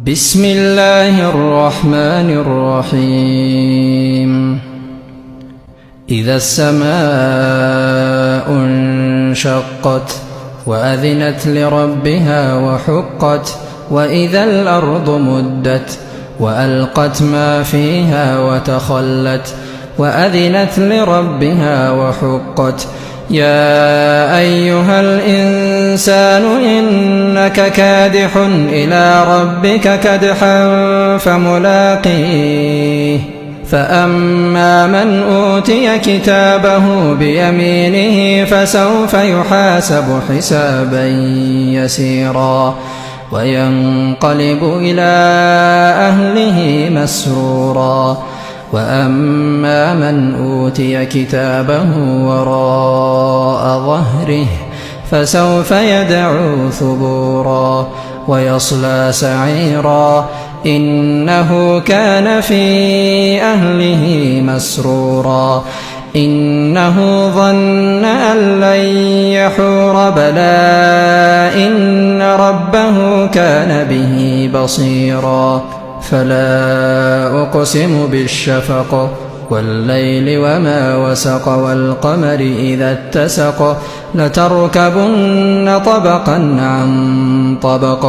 بسم الله الرحمن الرحيم إذا السماء انشقت وأذنت لربها وحقت وإذا الأرض مدت وألقت ما فيها وتخلت وأذنت لربها وحقت يا أيها الإنسان إنك كادح إلى ربك كدحا فملاقيه فأما من أوتي كتابه بيمينه فسوف يحاسب حسابا يسيرا وينقلب إلى أهله مسرورا وأما من أوتي كتابه وراء ظهره فسوف يدعو ثبورا ويصلى سعيرا إنه كان في أهله مسرورا إنه ظن أن لن يحور بلى إن ربه كان به بصيرا فلا أقسم بالشفق والليل وما وسق والقمر إذا اتسق لتركبن طبقا عن طبق